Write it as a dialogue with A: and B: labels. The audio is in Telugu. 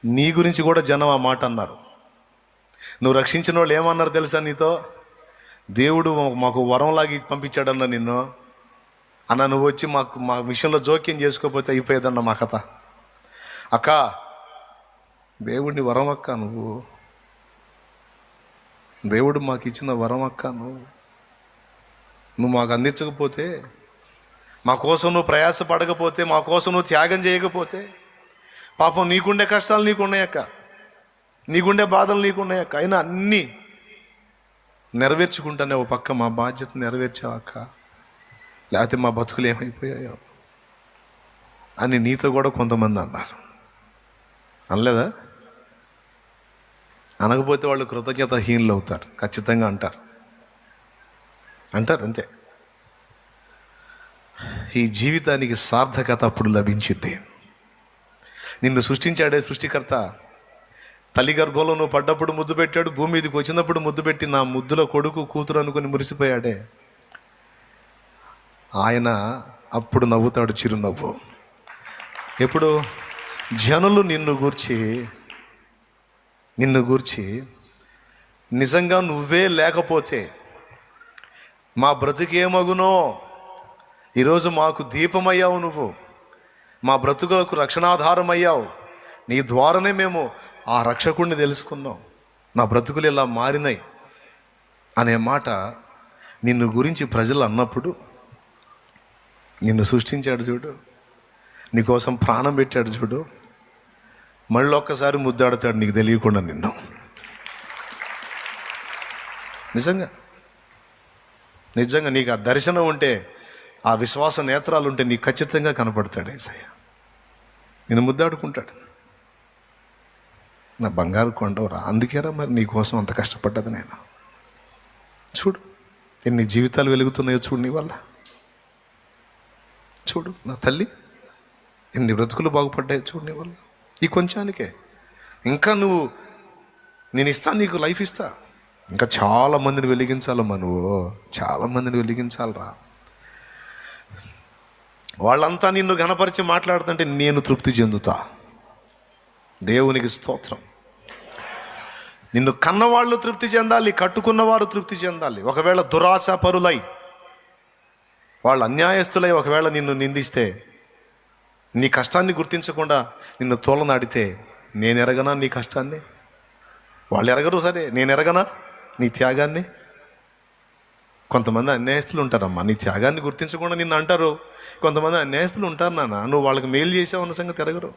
A: నీ గురించి కూడా జనం ఆ మాట అన్నారు. నువ్వు రక్షించిన వాళ్ళు ఏమన్నారు తెలుసా నీతో? దేవుడు మాకు వరంలాగి పంపించాడన్న నిన్ను అన్న, నువ్వు వచ్చి మా విషయంలో జోక్యం చేసుకోకపోతే అయిపోయేదన్న మా కథ. అక్క, దేవుడిని వరం అక్క, దేవుడు మాకు ఇచ్చిన వరం అక్క, నువ్వు మాకు అందించకపోతే, మా కోసం నువ్వు ప్రయాసపడకపోతే, మా కోసం నువ్వు త్యాగం చేయకపోతే, పాపం నీకుండే కష్టాలు నీకున్నాయక్క, నీకుండే బాధలు నీకున్నాయక్క, అయినా అన్నీ నెరవేర్చుకుంటానే ఓ పక్క మా బాధ్యత నెరవేర్చావక్క, లేకపోతే మా బతుకులు ఏమైపోయాయో అని నీతో కూడా కొంతమంది అన్నారు. అనలేదా? అనకపోతే వాళ్ళు కృతజ్ఞతాహీనులు అవుతారు, ఖచ్చితంగా అంటారు అంతే. ఈ జీవితానికి సార్థకత అప్పుడు లభించింది. నిన్ను సృష్టించాడే సృష్టికర్త. తల్లి గర్భంలో నువ్వు పడ్డప్పుడు ముద్దు పెట్టాడు, భూమి మీదకి వచ్చినప్పుడు ముద్దు పెట్టి నా ముద్దుల కొడుకు కూతురు అనుకుని మురిసిపోయాడే ఆయన. అప్పుడు నవ్వుతాడు చిరునవ్వు. ఎప్పుడు? జనులు నిన్ను గూర్చి నిజంగా నువ్వే లేకపోతే మా బ్రతుకేమగునో, ఈరోజు మాకు దీపమయ్యావు, నువ్వు మా బ్రతుకులకు రక్షణాధారమయ్యావు, నీ ద్వారానే మేము ఆ రక్షకుడిని తెలుసుకున్నాం, నా బ్రతుకులు ఇలా మారినాయి అనే మాట నిన్ను గురించి ప్రజలు అన్నప్పుడు, నిన్ను సృష్టించాడు చూడు, నీకోసం ప్రాణం పెట్టాడు చూడు, మళ్ళీ ఒక్కసారి ముద్దాడుతాడు నీకు తెలియకుండా నిన్ను. నిజంగా నీకు ఆ దర్శనం ఉంటే, ఆ విశ్వాస నేత్రాలు ఉంటే నీకు ఖచ్చితంగా కనపడతాడు యేసయ్య. నేను ముద్దాడుకుంటాడు. నా బంగారు కొండవరా, అందుకేరా మరి నీకోసం అంత కష్టపడ్డది నేను. చూడు ఎన్ని జీవితాలు వెలుగుతున్నాయో చూడు నీ వల్ల. చూడు నా తల్లి, ఎన్ని బ్రతుకులు బాగుపడ్డాయో చూడు నీ వల్ల. ఈ కొంచానికే ఇంకా నేను ఇస్తాను, నీకు లైఫ్ ఇస్తా. ఇంకా చాలామందిని వెలిగించాలమ్మా, నువ్వు చాలామందిని వెలిగించాలరా. వాళ్ళంతా నిన్ను ఘనపరిచి మాట్లాడుతుంటే నేను తృప్తి చెందుతా. దేవునికి స్తోత్రం. నిన్ను కన్నవాళ్ళు తృప్తి చెందాలి, కట్టుకున్నవారు తృప్తి చెందాలి. ఒకవేళ దురాశపరులై, వాళ్ళు అన్యాయస్తులై ఒకవేళ నిన్ను నిందిస్తే, నీ కష్టాన్ని గుర్తించకుండా నిన్ను తోలనాడితే, నేను ఎరగనా నీ కష్టాన్ని? వాళ్ళు ఎరగరు, సరే, నేను ఎరగనా నీ త్యాగాన్ని? కొంతమంది అన్యాయస్తులు ఉంటారమ్మా, నీ త్యాగాన్ని గుర్తించకుండా నిన్ను అంటారు. కొంతమంది అన్యాయస్తులు ఉంటారు నాన్న, నువ్వు వాళ్ళకి మేలు చేసావు అన్న సంగతి ఎరగరు.